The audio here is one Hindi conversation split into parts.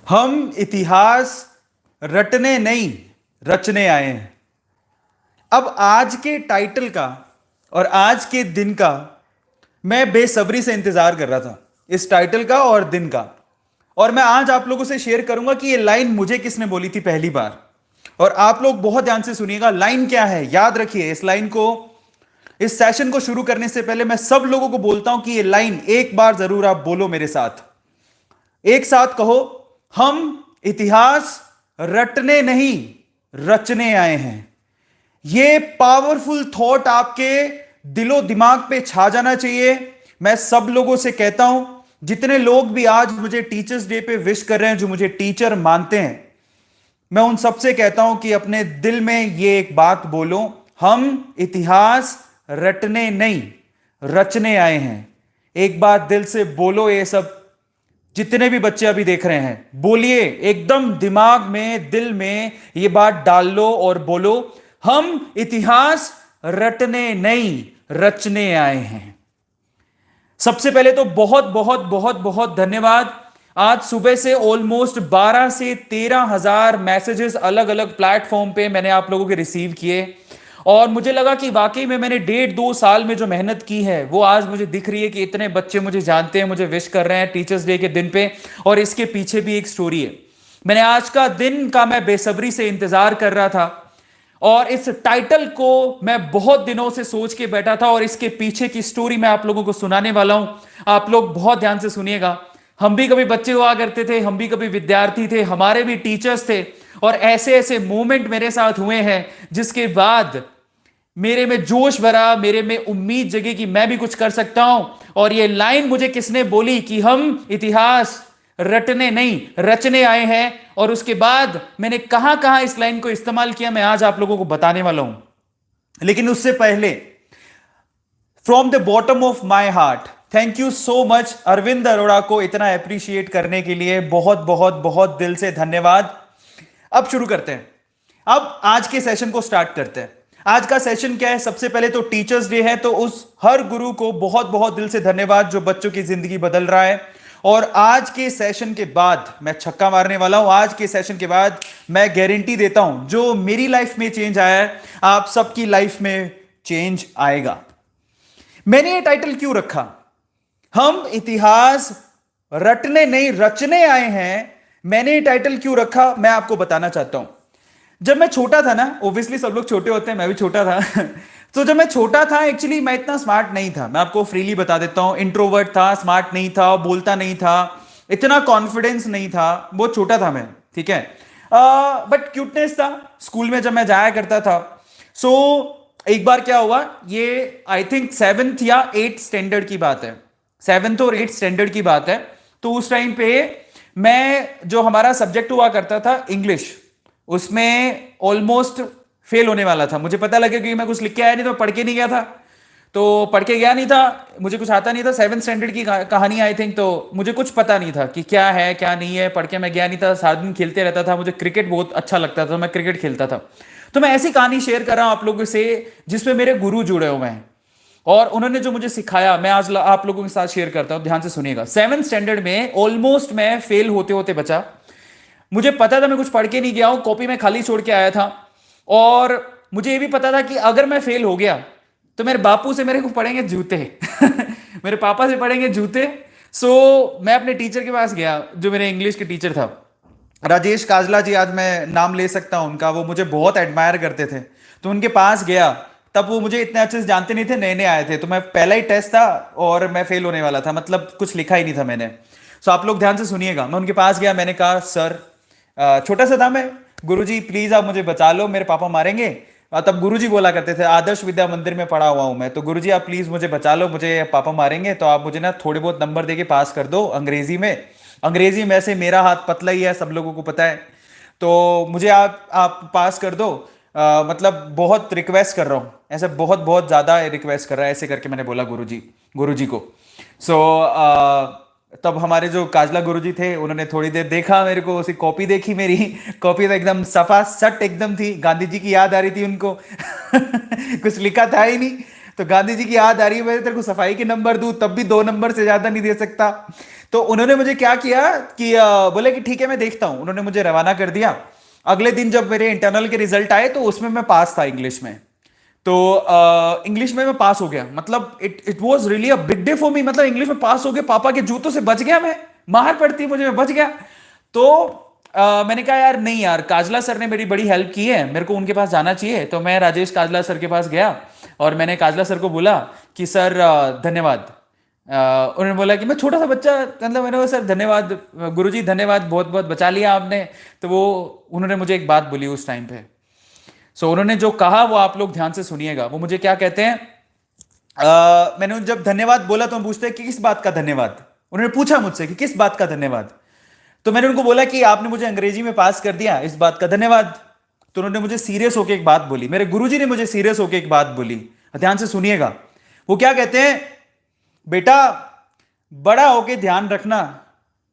हम इतिहास रटने नहीं रचने आए हैं। अब आज के टाइटल का और आज के दिन का मैं बेसब्री से इंतजार कर रहा था, इस टाइटल का और दिन का। और मैं आज आप लोगों से शेयर करूंगा कि ये लाइन मुझे किसने बोली थी पहली बार। और आप लोग बहुत ध्यान से सुनिएगा, लाइन क्या है याद रखिए। इस लाइन को, इस सेशन को शुरू करने से पहले मैं सब लोगों को बोलता हूं कि ये लाइन एक बार जरूर आप बोलो मेरे साथ। एक साथ कहो, हम इतिहास रटने नहीं रचने आए हैं। ये पावरफुल थॉट आपके दिलो दिमाग पे छा जाना चाहिए। मैं सब लोगों से कहता हूं, जितने लोग भी आज मुझे टीचर्स डे पे विश कर रहे हैं, जो मुझे टीचर मानते हैं, मैं उन सबसे कहता हूं कि अपने दिल में ये एक बात बोलो, हम इतिहास रटने नहीं रचने आए हैं। एक बात दिल से बोलो। ये सब जितने भी बच्चे अभी देख रहे हैं, बोलिए एकदम दिमाग में, दिल में ये बात डाल लो और बोलो, हम इतिहास रटने नहीं रचने आए हैं। सबसे पहले तो बहुत बहुत बहुत बहुत धन्यवाद। आज सुबह से ऑलमोस्ट 12 से 13 हजार मैसेजेस अलग अलग प्लेटफॉर्म पे मैंने आप लोगों के रिसीव किए। और मुझे लगा कि वाकई में मैंने 1.5-2 साल में जो मेहनत की है वो आज मुझे दिख रही है कि इतने बच्चे मुझे जानते हैं, मुझे विश कर रहे हैं टीचर्स डे के दिन पे। और इसके पीछे भी एक स्टोरी है। मैंने आज का दिन का मैं बेसब्री से इंतजार कर रहा था और इस टाइटल को मैं बहुत दिनों से सोच के बैठा था और इसके पीछे की स्टोरी मैं आप लोगों को सुनाने वाला हूं। आप लोग बहुत ध्यान से सुनिएगा। हम भी कभी बच्चे हुआ करते थे, हम भी कभी विद्यार्थी थे, हमारे भी टीचर्स थे। और ऐसे ऐसे मोमेंट मेरे साथ हुए हैं जिसके बाद मेरे में जोश भरा, मेरे में उम्मीद जगी कि मैं भी कुछ कर सकता हूं। और ये लाइन मुझे किसने बोली कि हम इतिहास रटने नहीं रचने आए हैं, और उसके बाद मैंने कहां कहां इस लाइन को इस्तेमाल किया, मैं आज आप लोगों को बताने वाला हूं। लेकिन उससे पहले, from the bottom of my heart, thank you so much Arvind Arora को इतना अप्रिशिएट करने के लिए। बहुत बहुत बहुत दिल से धन्यवाद। अब शुरू करते हैं। अब आज के सेशन को स्टार्ट करते हैं। आज का सेशन क्या है? सबसे पहले तो टीचर्स डे है, तो उस हर गुरु को बहुत बहुत दिल से धन्यवाद जो बच्चों की जिंदगी बदल रहा है। और आज के सेशन के बाद मैं छक्का मारने वाला हूं। आज के सेशन के बाद मैं गारंटी देता हूं, जो मेरी लाइफ में चेंज आया है, आप सबकी लाइफ में चेंज आएगा। मैंने ये टाइटल क्यों रखा, हम इतिहास रटने नहीं रचने आए हैं? मैंने ये टाइटल क्यों रखा, मैं आपको बताना चाहता हूं। जब मैं छोटा था ना, ओब्वियसली सब लोग छोटे होते हैं, मैं भी छोटा था तो जब मैं छोटा था, एक्चुअली मैं इतना स्मार्ट नहीं था। मैं आपको फ्रीली बता देता हूं, इंट्रोवर्ट था, स्मार्ट नहीं था, बोलता नहीं था, इतना कॉन्फिडेंस नहीं था, बहुत छोटा था मैं, ठीक है। बट क्यूटनेस था स्कूल में जब मैं जाया करता था। सो एक बार क्या हुआ, ये आई थिंक 7th या 8th स्टैंडर्ड की बात है, 7th और 8th स्टैंडर्ड की बात है। तो उस टाइम पे मैं, जो हमारा सब्जेक्ट हुआ करता था इंग्लिश, उसमें ऑलमोस्ट फेल होने वाला था। मुझे पता लगा कि मैं कुछ लिख के आया नहीं, तो पढ़ के नहीं गया था। तो पढ़ के गया नहीं था, मुझे कुछ आता नहीं था। 7th स्टैंडर्ड की कहानी आई थिंक, तो मुझे कुछ पता नहीं था कि क्या है क्या नहीं है। पढ़ के मैं गया नहीं था, सारा दिन खेलते रहता था। मुझे क्रिकेट बहुत अच्छा लगता था, मैं क्रिकेट खेलता था। तो मैं ऐसी कहानी शेयर कर रहा हूं आप लोगों से जिसमें मेरे गुरु जुड़े हुए हैं और उन्होंने जो मुझे सिखाया, मैं आज आप लोगों के साथ शेयर करता हूं। ध्यान से सुनिएगा। 7th स्टैंडर्ड में ऑलमोस्ट मैं फेल होते होते बचा। मुझे पता था मैं कुछ पढ़ के नहीं गया हूं, कॉपी में खाली छोड़ के आया था। और मुझे ये भी पता था कि अगर मैं फेल हो गया तो मेरे बापू से मेरे को पड़ेंगे जूते मेरे पापा से पड़ेंगे जूते। सो मैं अपने टीचर के पास गया, जो मेरे इंग्लिश के टीचर था, राजेश काजला जी, आज मैं नाम ले सकता हूं उनका। वो मुझे बहुत एडमायर करते थे, तो उनके पास गया। तब वो मुझे इतने अच्छे से जानते नहीं थे, नए नए आए थे। तो मैं, पहला ही टेस्ट था और मैं फेल होने वाला था, मतलब कुछ लिखा ही नहीं था मैंने। सो आप लोग ध्यान से सुनिएगा। मैं उनके पास गया, मैंने कहा सर, छोटा सा था मैं, गुरुजी प्लीज आप मुझे बचा लो, मेरे पापा मारेंगे। तब गुरुजी बोला करते थे, आदर्श विद्या मंदिर में पढ़ा हुआ हूं मैं, तो गुरुजी आप प्लीज मुझे बचा लो, मुझे पापा मारेंगे, तो आप मुझे ना थोड़े बहुत नंबर देके पास कर दो अंग्रेजी में। अंग्रेजी में से मेरा हाथ पतला ही है, सब लोगों को पता है, तो मुझे आप पास कर दो। मतलब बहुत रिक्वेस्ट कर रहा हूँ, ऐसे बहुत बहुत ज्यादा रिक्वेस्ट कर रहा है, ऐसे करके मैंने बोला गुरुजी को। सो तब हमारे जो काजला गुरुजी थे, उन्होंने थोड़ी देर देखा मेरे को, उसी कॉपी देखी मेरी कॉपी तो एकदम सफा सट एकदम थी, गांधी जी की याद आ रही थी उनको कुछ लिखा था ही नहीं। तो गांधी जी की याद आ रही है, मैं तेरे को सफाई के नंबर दूं तब भी 2 नंबर से ज्यादा नहीं दे सकता। तो उन्होंने मुझे क्या किया कि बोले कि ठीक है मैं देखता हूं। उन्होंने मुझे रवाना कर दिया। अगले दिन जब मेरे इंटरनल के रिजल्ट आए तो उसमें मैं पास था इंग्लिश में। तो इंग्लिश में मैं पास हो गया, मतलब it it was really a big day for me. मतलब इंग्लिश में पास हो गया, पापा के जूतों से बच गया मैं, मार पड़ती मुझे, मैं बच गया। तो मैंने कहा यार नहीं यार, काजला सर ने मेरी बड़ी हेल्प की है, मेरे को उनके पास जाना चाहिए। तो मैं राजेश काजला सर के पास गया और मैंने काजला सर को बोला कि सर धन्यवाद। उन्होंने बोला कि मैं छोटा सा बच्चा, मतलब मैंने बोला सर धन्यवाद गुरुजी, धन्यवाद, बहुत बहुत बचा लिया आपने। तो वो उन्होंने मुझे एक बात बोली उस टाइम पे। सो उन्होंने जो कहा वो आप लोग ध्यान से सुनिएगा। वो मुझे क्या कहते हैं, मैंने जब धन्यवाद बोला तो हम पूछते हैं कि किस बात का धन्यवाद। उन्होंने पूछा मुझसे कि किस बात का धन्यवाद। तो मैंने उनको बोला कि आपने मुझे अंग्रेजी में पास कर दिया, इस बात का धन्यवाद। तो उन्होंने मुझे सीरियस होकर एक बात बोली, मेरे गुरुजी ने मुझे सीरियस होकर एक बात बोली, ध्यान से सुनिएगा। वो क्या कहते हैं, बेटा बड़ा होके ध्यान रखना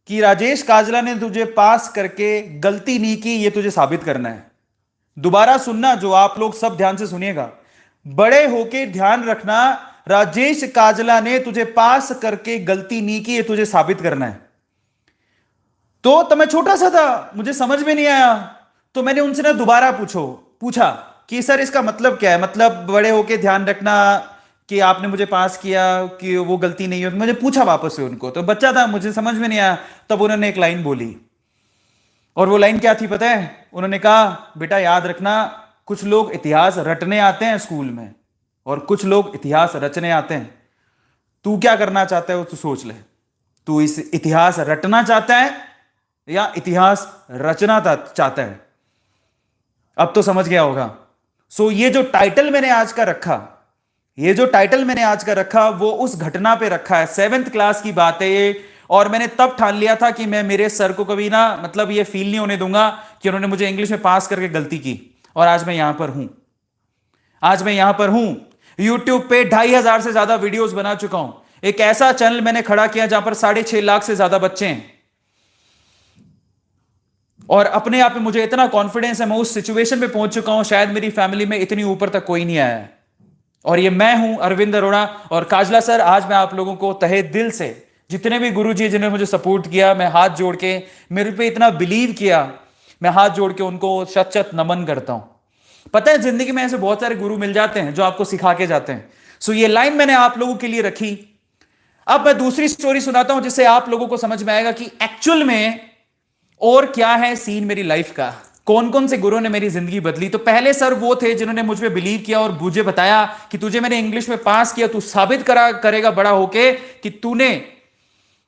कि राजेश काजला ने तुझे पास करके गलती नहीं की, ये तुझे साबित करना है। दोबारा सुनना, जो आप लोग सब ध्यान से सुनिएगा, बड़े होके ध्यान रखना, राजेश काजला ने तुझे पास करके गलती नहीं की, ये तुझे साबित करना है। तो मैं छोटा सा था, मुझे समझ में नहीं आया। तो मैंने उनसे ना दोबारा पूछा कि सर इसका मतलब क्या है, मतलब बड़े होके ध्यान रखना कि आपने मुझे पास किया कि वो गलती नहीं हो। मुझे पूछा वापस से उनको, तो बच्चा था, मुझे समझ में नहीं आया। तब उन्होंने एक लाइन बोली, और वो लाइन क्या थी पता है? उन्होंने कहा बेटा याद रखना, कुछ लोग इतिहास रटने आते हैं स्कूल में और कुछ लोग इतिहास रचने आते हैं। तू क्या करना चाहता है वो तू सोच ले। तू इस इतिहास रटना चाहता है या इतिहास रचना चाहता है? अब तो समझ गया होगा। सो ये जो टाइटल मैंने आज का रखा, ये जो टाइटल मैंने आज का रखा वो उस घटना पे रखा है, 7th क्लास की बात है ये। और मैंने तब ठान लिया था कि मैं मेरे सर को कभी ना, मतलब ये फील नहीं होने दूंगा कि उन्होंने मुझे इंग्लिश में पास करके गलती की। और आज मैं यहां पर हूं, आज मैं यहां पर हूं। यूट्यूब पे 2500 से ज्यादा वीडियोस बना चुका हूं। एक ऐसा चैनल मैंने खड़ा किया जहां पर 6.5 लाख से ज्यादा बच्चे हैं। और अपने आप में मुझे इतना कॉन्फिडेंस है, मैं उस सिचुएशन पे पहुंच चुका हूं, शायद मेरी फैमिली में इतनी ऊपर तक कोई नहीं आया है। और ये मैं हूं अरविंद अरोड़ा और काजला सर। आज मैं आप लोगों को तहे दिल से, जितने भी गुरुजी जिन्होंने मुझे सपोर्ट किया, मैं हाथ जोड़ के, मेरे पे इतना बिलीव किया, मैं हाथ जोड़ के उनको शत शत नमन करता हूं। पता है जिंदगी में ऐसे बहुत सारे गुरु मिल जाते हैं जो आपको सिखा के जाते हैं। सो ये लाइन मैंने आप लोगों के लिए रखी। अब मैं दूसरी स्टोरी सुनाता हूं जिससे आप लोगों को समझ में आएगा कि एक्चुअल में और क्या है सीन मेरी लाइफ का, कौन कौन से गुरुओं ने मेरी जिंदगी बदली। तो पहले सर वो थे जिन्होंने मुझ पे बिलीव किया और मुझे बताया कि तुझे मैंने इंग्लिश में पास किया, तू साबित करेगा बड़ा होके कि तूने,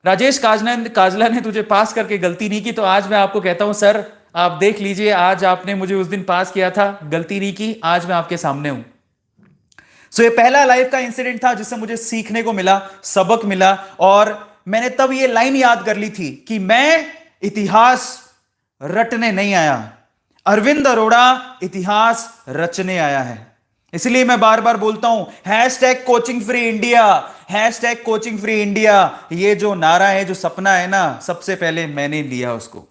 राजेश काजला ने तुझे पास करके गलती नहीं की। तो आज मैं आपको कहता हूं सर आप देख लीजिए, आज आपने मुझे उस दिन पास किया था, गलती नहीं की, आज मैं आपके सामने हूं। सो ये पहला लाइफ का इंसिडेंट था जिससे मुझे सीखने को मिला, सबक मिला। और मैंने तब ये लाइन याद कर ली थी कि मैं इतिहास रटने नहीं आया, अरविंद अरोड़ा इतिहास रचने आया है। इसलिए मैं बार बार बोलता हूं hashtag coaching free India, hashtag coaching free India. ये जो नारा है, जो सपना है ना, सबसे पहले मैंने लिया उसको,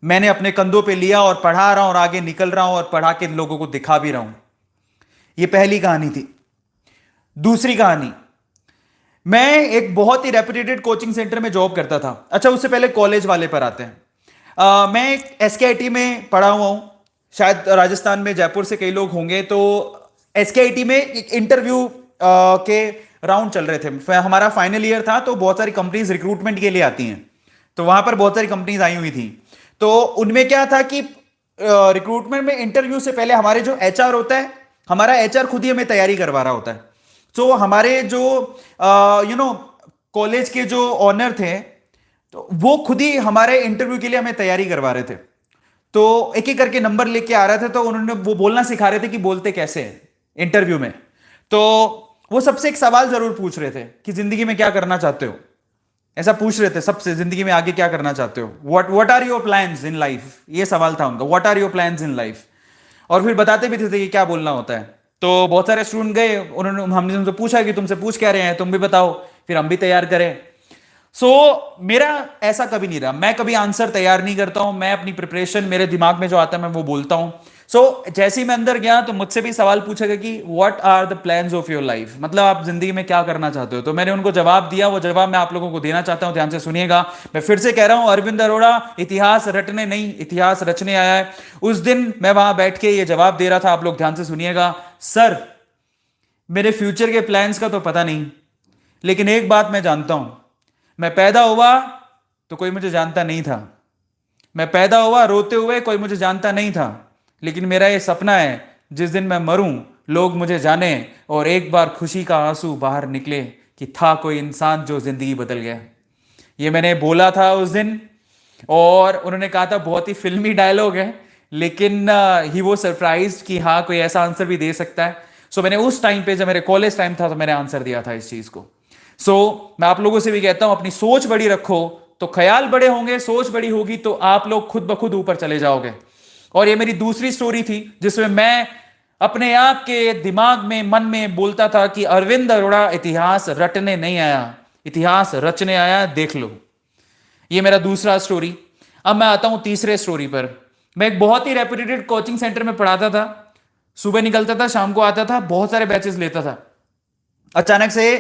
मैंने अपने कंधों पे लिया और पढ़ा रहा हूं और आगे निकल रहा हूं और पढ़ा के लोगों को दिखा भी रहा हूं। ये पहली कहानी थी। दूसरी कहानी, मैं एक बहुत ही रेपुटेटेड कोचिंग सेंटर में जॉब करता था। अच्छा उससे पहले कॉलेज वाले पर आते हैं। मैं एसकेआईटी में पढ़ा हुआ हूं, शायद राजस्थान में जयपुर से कई लोग होंगे। तो एसकेआईटी में एक इंटरव्यू के राउंड चल रहे थे, हमारा फाइनल ईयर था। तो बहुत सारी कंपनीज रिक्रूटमेंट के लिए आती हैं, तो वहां पर बहुत सारी कंपनीज आई हुई थी। तो उनमें क्या था कि रिक्रूटमेंट में इंटरव्यू से पहले हमारे जो एचआर होता है, हमारा एचआर खुद ही हमें तैयारी करवा रहा होता है। तो हमारे जो कॉलेज के जो ऑनर थे, तो वो खुद ही हमारे इंटरव्यू के लिए हमें तैयारी करवा रहे थे। तो एक एक करके नंबर लेके आ रहे थे, तो उन्होंने वो बोलना सिखा रहे थे कि बोलते कैसे हैं इंटरव्यू में। तो वो सबसे एक सवाल जरूर पूछ रहे थे कि जिंदगी में क्या करना चाहते हो, ऐसा पूछ रहे थे सबसे, जिंदगी में आगे क्या करना चाहते हो, what are your plans in life, ये सवाल था उनका, what are your plans in life. और फिर बताते भी थे कि क्या बोलना होता है। तो बहुत सारे स्टूडेंट गए, उन्होंने, हमने उनसे पूछा कि तुमसे पूछ क्या रहे हैं, तुम भी बताओ, फिर हम भी तैयार करें। मेरा ऐसा कभी नहीं रहा, मैं कभी आंसर तैयार नहीं करता हूं, मैं अपनी प्रिपरेशन, मेरे दिमाग में जो आता है मैं वो बोलता हूं। जैसे ही मैं अंदर गया तो मुझसे भी सवाल पूछा गया कि what are the plans of your life, मतलब आप जिंदगी में क्या करना चाहते हो। तो मैंने उनको जवाब दिया, वो जवाब मैं आप लोगों को देना चाहता हूं, ध्यान से सुनिएगा। मैं फिर से कह रहा हूं, अरविंद अरोड़ा इतिहास रटने नहीं, इतिहास रचने आया है। उस दिन मैं वहां बैठ के ये जवाब दे रहा था, आप लोग ध्यान से सुनिएगा। सर, मेरे फ्यूचर के प्लान्स का तो पता नहीं, लेकिन एक बात मैं जानता हूं, मैं पैदा हुआ तो कोई मुझे जानता नहीं था, मैं पैदा हुआ रोते हुए, कोई मुझे जानता नहीं था, लेकिन मेरा ये सपना है जिस दिन मैं मरूं लोग मुझे जाने और एक बार खुशी का आंसू बाहर निकले कि था कोई इंसान जो जिंदगी बदल गया। ये मैंने बोला था उस दिन, और उन्होंने कहा था बहुत ही फिल्मी डायलॉग है, लेकिन ही वो सरप्राइज कि हाँ कोई ऐसा आंसर भी दे सकता है। सो मैंने उस टाइम पे, जब मेरे कॉलेज टाइम था, तो मैंने आंसर दिया था इस चीज को। मैं आप लोगों से भी कहता हूं, अपनी सोच बड़ी रखो तो ख्याल बड़े होंगे, सोच बड़ी होगी तो आप लोग खुद ब खुद ऊपर चले जाओगे। और ये मेरी दूसरी स्टोरी थी जिसमें मैं अपने आप के दिमाग में, मन में बोलता था कि अरविंद अरोड़ा इतिहास रटने नहीं आया, इतिहास रचने आया, देख लो। ये मेरा दूसरा स्टोरी। अब मैं आता हूं तीसरे स्टोरी पर। मैं एक बहुत ही रेप्यूटेड कोचिंग सेंटर में पढ़ाता था, सुबह निकलता था, शाम को आता था, बहुत सारे बैचेस लेता था। अचानक से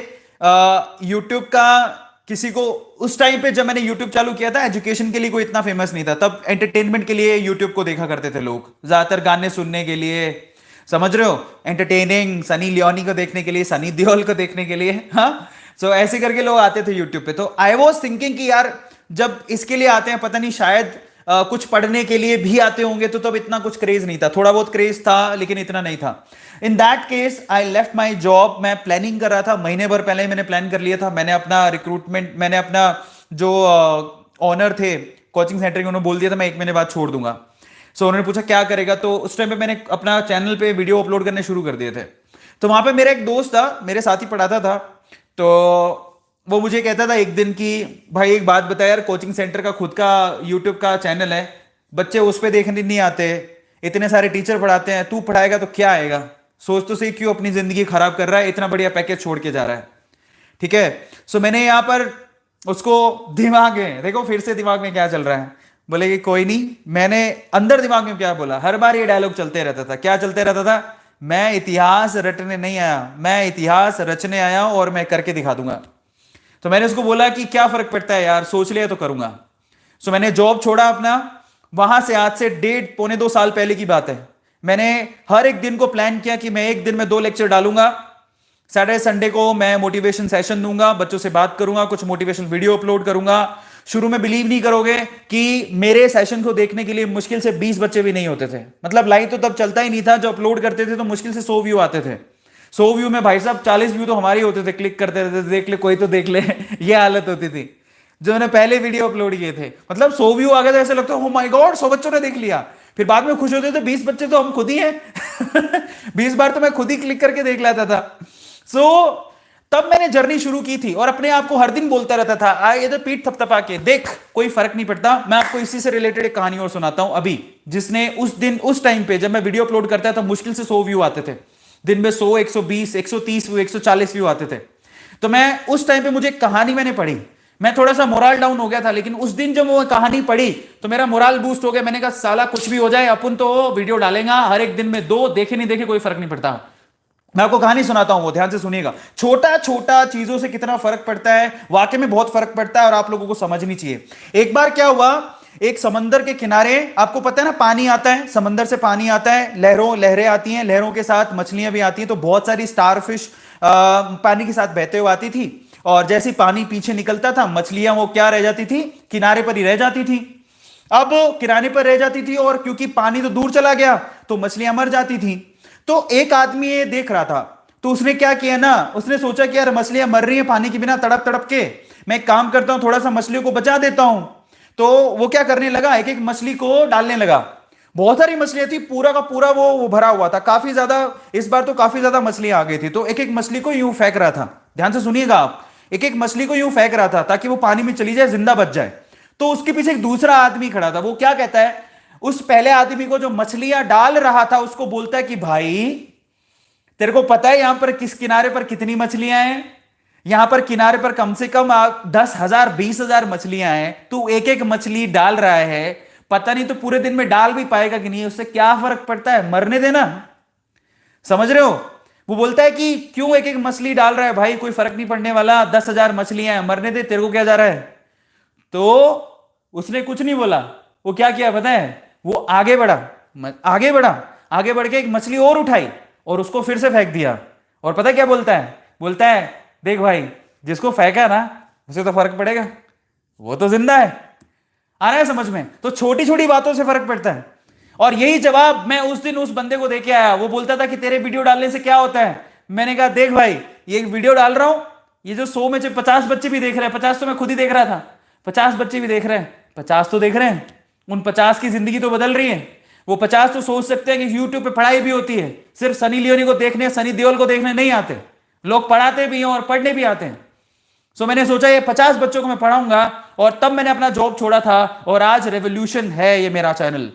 यूट्यूब का किसी को, उस टाइम पे जब मैंने यूट्यूब चालू किया था, एजुकेशन के लिए कोई इतना फेमस नहीं था, तब एंटरटेनमेंट के लिए यूट्यूब को देखा करते थे लोग, ज्यादातर गाने सुनने के लिए, समझ रहे हो, एंटरटेनिंग, सनी लियोनी को देखने के लिए, सनी देओल को देखने के लिए। हाँ, ऐसे करके लोग आते थे यूट्यूब पे। तो आई वॉज थिंकिंग कि यार जब इसके लिए आते हैं, पता नहीं शायद कुछ पढ़ने के लिए भी आते होंगे, तो तब इतना कुछ क्रेज नहीं था, थोड़ा बहुत क्रेज था लेकिन इतना नहीं था। In that case I left my job. मैं प्लानिंग कर रहा था, महीने भर पहले ही मैंने प्लान कर लिया था। मैंने अपना रिक्रूटमेंट, मैंने अपना जो ऑनर थे कोचिंग सेंटर के, उन्होंने बोल दिया था मैं 1 महीने बाद छोड़ दूंगा। उन्होंने पूछा क्या करेगा, तो उस टाइम पे मैंने अपना चैनल पे वीडियो अपलोड करने शुरू कर दिए थे। तो वहां पे मेरा एक दोस्त था, मेरे साथ ही पढ़ाता था, तो वो मुझे कहता था एक दिन कि भाई एक बात बता यार, कोचिंग सेंटर का खुद का यूट्यूब का चैनल है, बच्चे उस पर देखने नहीं आते, इतने सारे टीचर पढ़ाते हैं, तू पढ़ाएगा तो क्या आएगा, सोच तो सही क्यों अपनी जिंदगी खराब कर रहा है, इतना बढ़िया पैकेज छोड़ के जा रहा है। ठीक है, मैंने यहां पर उसको दिमाग में, देखो फिर से दिमाग में क्या चल रहा है, बोले कि कोई नहीं। मैंने अंदर दिमाग में क्या बोला, हर बार ये डायलॉग चलते रहता था, क्या चलते रहता था, मैं इतिहास रटने नहीं आया, मैं इतिहास रचने आया हूं और मैं करके दिखा दूंगा। तो मैंने उसको बोला कि क्या फर्क पड़ता है यार, सोच लिया तो करूंगा। मैंने जॉब छोड़ा अपना, वहां से आज से 1.5-2 साल पहले की बात है। मैंने हर एक दिन को प्लान किया कि मैं एक दिन में 2 लेक्चर डालूंगा। सैटरडे संडे को मैं मोटिवेशन सेशन दूंगा, बच्चों से बात करूंगा, कुछ मोटिवेशन वीडियो अपलोड करूंगा। शुरू में बिलीव नहीं करोगे कि मेरे सेशन को देखने के लिए मुश्किल से 20 बच्चे भी नहीं होते थे, मतलब लाइव तो तब चलता ही नहीं था, जो अपलोड करते थे तो मुश्किल से 100 व्यू आते थे। 100 व्यू में भाई साहब 40 व्यू तो हमारे होते थे, क्लिक करते रहते थे, देख ले कोई तो देख ले ये हालत होती थी जो मैंने पहले वीडियो अपलोड किए थे। मतलब 100 व्यू आ गए तो ऐसे लगता है ओ माय गॉड 100 बच्चों ने देख लिया। फिर बाद में खुश होते थे 20 बच्चे तो हम खुद ही हैं 20 बार तो मैं खुद ही क्लिक करके देख लेता था। तब मैंने जर्नी शुरू की थी और अपने आप को हर दिन बोलता रहता था, आ इधर पीठ थपथपा के देख, कोई फर्क नहीं पड़ता। मैं आपको इसी से रिलेटेड एक कहानी और सुनाता हूं अभी, जिसने उस दिन, उस टाइम पे जब मैं वीडियो अपलोड करता था, मुश्किल से 100 व्यू आते थे दिन में, 100, 120, 130 व्यू, 140 व्यू आते थे। तो मैं उस टाइम पे, मुझे कहानी मैंने पढ़ी, मैं थोड़ा सा मोरल डाउन हो गया था, लेकिन उस दिन जब वो कहानी पढ़ी तो मेरा मोरल बूस्ट हो गया। मैंने कहा साला कुछ भी हो जाए अपन तो वीडियो डालेंगे, हर एक दिन में 2, देखे नहीं देखे कोई फर्क नहीं पड़ता। मैं आपको कहानी सुनाता हूं, वो ध्यान से सुनिएगा। छोटा छोटा चीजों से कितना फर्क पड़ता है, वाकई में बहुत फर्क पड़ता है और आप लोगों को समझनी चाहिए। एक बार क्या हुआ, एक समंदर के किनारे, आपको पता है ना पानी आता है, समंदर से पानी आता है, लहरें आती हैं, लहरों के साथ मछलियां भी आती हैं, तो बहुत सारी स्टारफिश पानी के साथ बहते हुए आती थी। और जैसे पानी पीछे निकलता था, मछलियां वो क्या रह जाती थी, किनारे पर ही रह जाती थी। अब किनारे पर रह जाती थी और क्योंकि पानी तो दूर चला गया तो मछलियां मर जाती थी। तो एक आदमी ये देख रहा था, तो उसने क्या किया ना, उसने सोचा कि यार मछलियां मर रही हैं पानी के बिना तड़प तड़प के, मैं एक काम करता हूं, थोड़ा सा मछलियों को बचा देता हूं। तो वो क्या करने लगा, एक एक मछली को डालने लगा। बहुत सारी मछलियां थी, पूरा का पूरा वो भरा हुआ था, काफी ज्यादा, इस बार तो काफी ज्यादा मछलियां आ गई थी। तो एक एक मछली को यूं फेंक रहा था, ध्यान से सुनिएगा आप, एक एक मछली को यूं फेंक रहा था ताकि वो पानी में चली जाए, जिंदा बच जाए। तो उसके पीछे एक दूसरा आदमी खड़ा था, वो क्या कहता है, उस पहले आदमी को जो मछलियां डाल रहा था उसको बोलता है कि भाई तेरे को पता है यहां पर किस किनारे पर कितनी मछलियां हैं, यहां पर किनारे पर कम से कम 10,000 20,000 मछलियां हैं, तू एक एक मछली डाल रहा है, पता नहीं तो पूरे दिन में डाल भी पाएगा कि नहीं, उससे क्या फर्क पड़ता है, मरने देना। समझ रहे हो? वो बोलता है कि क्यों एक एक मछली डाल रहा है भाई, कोई फर्क नहीं पड़ने वाला, 10,000 मछलियां हैं, मरने दे, तेरे को क्या जा रहा है। तो उसने कुछ नहीं बोला, वो क्या किया पता है, वो आगे बढ़ा, आगे बढ़ा, आगे बढ़ के एक मछली और उठाई और उसको फिर से फेंक दिया। और पता है क्या बोलता है, बोलता है देख भाई, जिसको फेंका ना उसे तो फर्क पड़ेगा, वो तो जिंदा है। आ रहा है समझ में? तो छोटी छोटी बातों से फर्क पड़ता है। और यही जवाब मैं उस दिन उस बंदे को देके आया। वो बोलता था कि तेरे वीडियो डालने से क्या होता है। मैंने कहा देख भाई, ये एक वीडियो डाल रहा हूं, ये जो 100 में से 50 बच्चे भी देख रहे हैं, 50 तो मैं खुद ही देख रहा था, 50 बच्चे भी देख रहे हैं, 50 तो देख रहे हैं, उन 50 की जिंदगी तो बदल रही है। वो 50 तो सोच सकते हैं कि यूट्यूब पे पढ़ाई भी होती है, सिर्फ सनी लियोनी को देखने, सनी देओल को देखने नहीं आते, लोग पढ़ाते भी हैं और पढ़ने भी आते हैं। सो मैंने सोचा ये 50 बच्चों को मैं पढ़ाऊंगा, और तब मैंने अपना जॉब छोड़ा था। और आज रेवोल्यूशन है ये मेरा चैनल,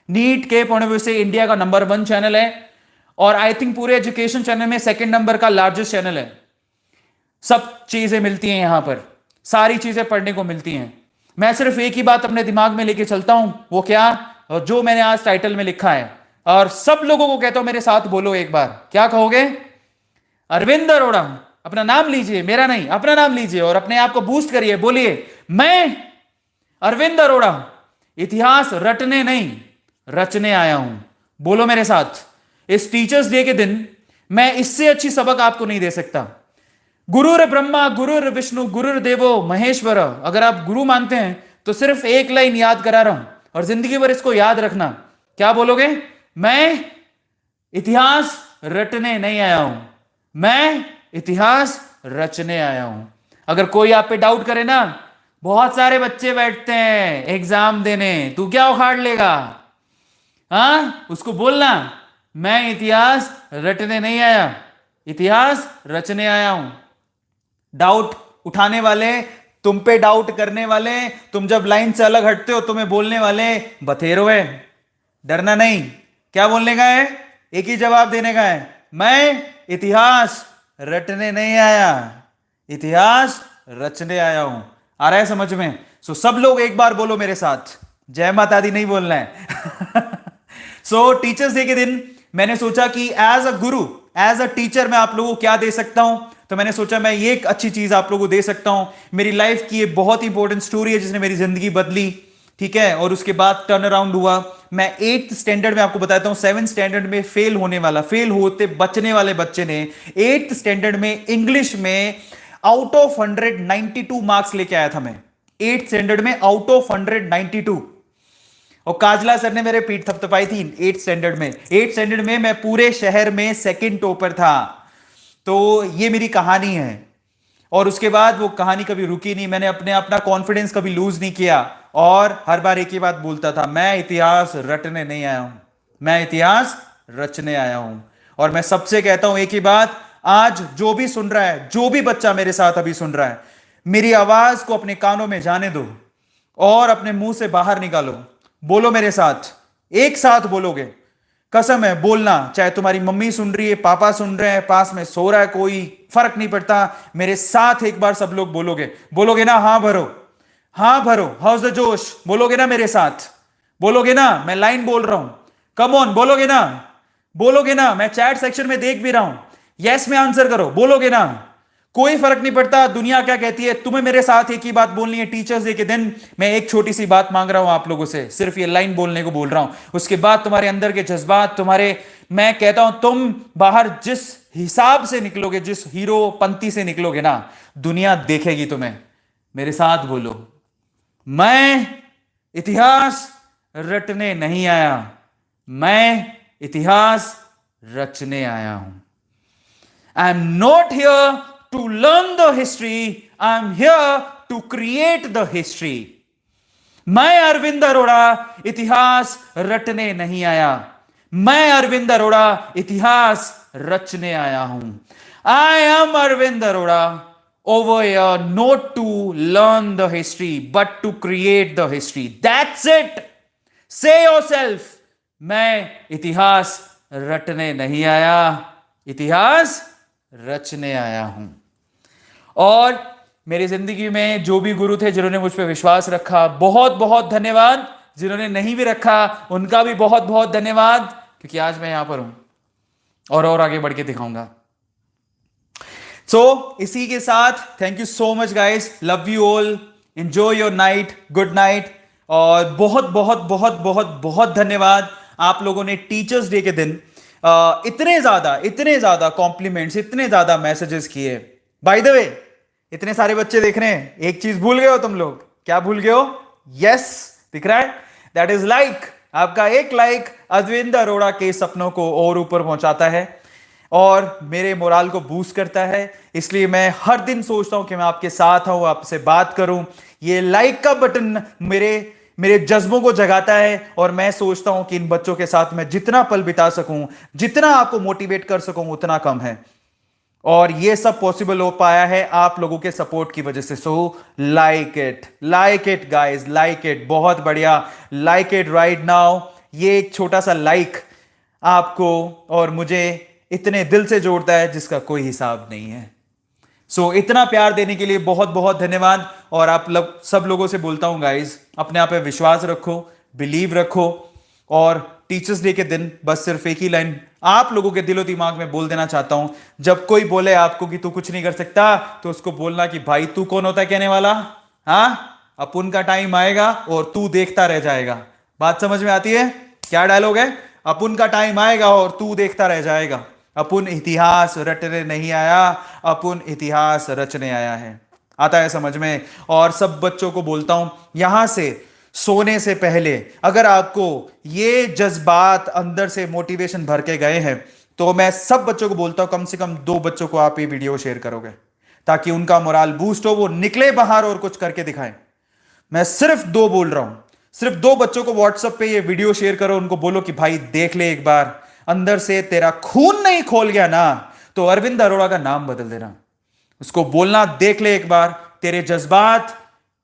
नीट के पॉइंट ऑफ व्यू से इंडिया का नंबर 1 चैनल है, और आई थिंक पूरे एजुकेशन चैनल में 2nd नंबर का लार्जेस्ट चैनल है। सब चीजें मिलती हैं यहां पर, सारी चीजें पढ़ने को मिलती हैं। मैं सिर्फ एक ही बात अपने दिमाग में लेके चलता हूं, वो क्या, और जो मैंने आज टाइटल में लिखा है, और सब लोगों को कहता हूं मेरे साथ बोलो एक बार, क्या कहोगे? अरविंद अरोड़ा। अपना नाम लीजिए, मेरा नहीं, अपना नाम लीजिए और अपने आप को बूस्ट करिए। बोलिए, मैं अरविंद अरोड़ा इतिहास रटने नहीं रचने आया हूं। बोलो मेरे साथ। इस टीचर्स डे के दिन मैं इससे अच्छी सबक आपको नहीं दे सकता। गुरुर ब्रह्मा गुरुर विष्णु गुरुर देवो महेश्वर। अगर आप गुरु मानते हैं तो सिर्फ एक लाइन याद करा रहा हूं, और जिंदगी भर इसको याद रखना। क्या बोलोगे? मैं इतिहास रटने नहीं आया हूं, मैं इतिहास रचने आया हूं। अगर कोई आप पे डाउट करे ना, बहुत सारे बच्चे बैठते हैं एग्जाम देने, तू क्या उखाड़ लेगा? हाँ, उसको बोलना मैं इतिहास रटने नहीं आया, इतिहास रचने आया हूं। डाउट उठाने वाले, तुम पे डाउट करने वाले, तुम जब लाइन से अलग हटते हो तुम्हें बोलने वाले बथेरो है। डरना नहीं। क्या बोलने का है? एक ही जवाब देने का है, मैं इतिहास रटने नहीं आया, इतिहास रचने आया हूं। आ रहा है समझ में? सो सब लोग एक बार बोलो मेरे साथ, जय माता दी नहीं बोलना है। सो टीचर्स डे के दिन मैंने सोचा कि as a Guru, as a teacher मैं आप लोगों को क्या दे सकता हूं। तो मैंने सोचा मैं ये एक अच्छी चीज आप लोगों को दे सकता हूं। मेरी लाइफ की ये बहुत इंपॉर्टेंट स्टोरी है जिसने मेरी जिंदगी बदली, ठीक है। और उसके बाद टर्न अराउंड हुआ। मैं 8th स्टैंडर्ड में आपको बताता हूं, 7th स्टैंडर्ड में फेल होने वाला, फेल होते बचने वाले बच्चे ने 8th स्टैंडर्ड में इंग्लिश में आउट ऑफ 100 92 मार्क्स लेके आया था। मैं 8th स्टैंडर्ड में आउट ऑफ 100 92। और काजला सर ने मेरे पीठ थपथपाई थी 8th स्टैंडर्ड में। 8th स्टैंडर्ड में मैं पूरे शहर में 2nd टॉपर था। तो ये मेरी कहानी है। और उसके बाद वो कहानी कभी रुकी नहीं। मैंने अपना कॉन्फिडेंस कभी लूज नहीं किया, और हर बार एक ही बात बोलता था, मैं इतिहास रटने नहीं आया हूं, मैं इतिहास रचने आया हूं। और मैं सबसे कहता हूं एक ही बात, आज जो भी सुन रहा है, जो भी बच्चा मेरे साथ अभी सुन रहा है, मेरी आवाज को अपने कानों में जाने दो और अपने मुंह से बाहर निकालो। बोलो मेरे साथ, एक साथ बोलोगे, कसम है बोलना। चाहे तुम्हारी मम्मी सुन रही है, पापा सुन रहे हैं, पास में सो रहा है कोई, फर्क नहीं पड़ता। मेरे साथ एक बार सब लोग बोलोगे, बोलोगे ना? हाँ भरो, हाँ भरो, हाउस द जोश। बोलोगे ना मेरे साथ? बोलोगे ना? मैं लाइन बोल रहा हूं, कम ऑन, बोलोगे ना? बोलोगे ना? मैं चैट सेक्शन में देख भी रहा हूं, यस में आंसर करो। बोलोगे ना? कोई फर्क नहीं पड़ता दुनिया क्या कहती है, तुम्हें मेरे साथ एक ही बात बोलनी है। टीचर्स डे के दिन मैं एक छोटी सी बात मांग रहा हूं आप लोगों से, सिर्फ ये लाइन बोलने को बोल रहा हूं। उसके बाद तुम्हारे अंदर के जज्बात, तुम्हारे, मैं कहता हूं तुम बाहर जिस हिसाब से निकलोगे, जिस हीरो पंक्ति से निकलोगे ना, दुनिया देखेगी तुम्हें। मेरे साथ बोलो, मैं इतिहास रटने नहीं आया, मैं इतिहास रचने आया हूं। I am not here to learn the history, I am here to create the history. मैं अरविंद अरोड़ा इतिहास रटने नहीं आया, मैं अरविंद अरोड़ा इतिहास रचने आया हूं। I am Arvind Arora over here not to learn the history but to create the history. That's it. Say yourself, मैं इतिहास रटने नहीं आया, इतिहास रचने आया हूं। और मेरी जिंदगी में जो भी गुरु थे जिन्होंने मुझ पर विश्वास रखा, बहुत बहुत धन्यवाद। जिन्होंने नहीं भी रखा उनका भी बहुत बहुत धन्यवाद, क्योंकि आज मैं यहां पर हूं और आगे बढ़ के दिखाऊंगा। इसी के साथ thank you so much guys, love you all, enjoy your night, good night. और बहुत बहुत बहुत बहुत बहुत धन्यवाद आप लोगों ने टीचर्स डे के दिन इतने ज्यादा कॉम्प्लीमेंट्स, इतने ज्यादा मैसेजेस किए। बाय द वे, इतने सारे बच्चे देख रहे हैं, एक चीज भूल गए हो तुम लोग। क्या भूल गए हो? यस, दिख रहा है, दैट इज लाइक। आपका एक लाइक अरविंद अरोड़ा के सपनों को और ऊपर पहुंचाता है और मेरे मोराल को बूस्ट करता है। इसलिए मैं हर दिन सोचता हूं कि मैं आपके साथ हूं, आपसे बात करूं। ये लाइक का बटन मेरे जज्बों को जगाता है और मैं सोचता हूं कि इन बच्चों के साथ मैं जितना पल बिता सकूं, जितना आपको मोटिवेट कर सकूं, उतना कम है। और ये सब पॉसिबल हो पाया है आप लोगों के सपोर्ट की वजह से। So like it guys, like it, बहुत बढ़िया, लाइक इट राइट नाउ। ये एक छोटा सा लाइक आपको और मुझे इतने दिल से जोड़ता है जिसका कोई हिसाब नहीं है। सो इतना प्यार देने के लिए बहुत बहुत धन्यवाद। और आप सब लोगों से बोलता हूं गाइस, अपने आप पे विश्वास रखो, बिलीव रखो। और टीचर्स डे के दिन बस सिर्फ एक ही लाइन आप लोगों के दिलो दिमाग में बोल देना चाहता हूं। जब कोई बोले आपको कि तू कुछ नहीं कर सकता, तो उसको बोलना कि भाई तू कौन होता है कहने वाला? हाँ, अपुन का टाइम आएगा और तू देखता रह जाएगा। बात समझ में आती है? क्या डायलॉग है? अपुन का टाइम आएगा और तू देखता रह जाएगा। अपुन इतिहास रटने नहीं आया, अपुन इतिहास रचने आया है। आता है समझ में? और सब बच्चों को बोलता हूं, यहां से सोने से पहले अगर आपको ये जज्बात अंदर से मोटिवेशन भर के गए हैं, तो मैं सब बच्चों को बोलता हूं कम से कम 2 बच्चों को आप ये वीडियो शेयर करोगे ताकि उनका मोराल बूस्ट हो, वो निकले बाहर और कुछ करके दिखाएं। मैं सिर्फ 2 बोल रहा हूं, सिर्फ 2 बच्चों को व्हाट्सएप पे ये वीडियो शेयर करो। उनको बोलो कि भाई देख ले एक बार, अंदर से तेरा खून नहीं खोल गया ना, तो अरविंद अरोड़ा का नाम बदल देना। उसको बोलना देख ले एक बार, तेरे जज्बात,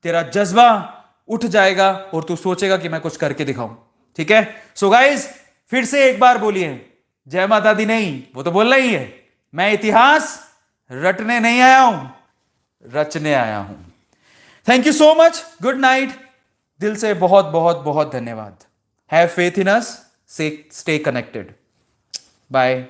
तेरा जज्बा उठ जाएगा और तू सोचेगा कि मैं कुछ करके दिखाऊं। ठीक है? सो गाइस, फिर से एक बार बोलिए, जय माता दी नहीं, वो तो बोलना ही है। मैं इतिहास रटने नहीं आया हूं, रचने आया हूं। Thank you so much, good night, दिल से बहुत बहुत बहुत धन्यवाद। Have faith in us, stay connected, bye.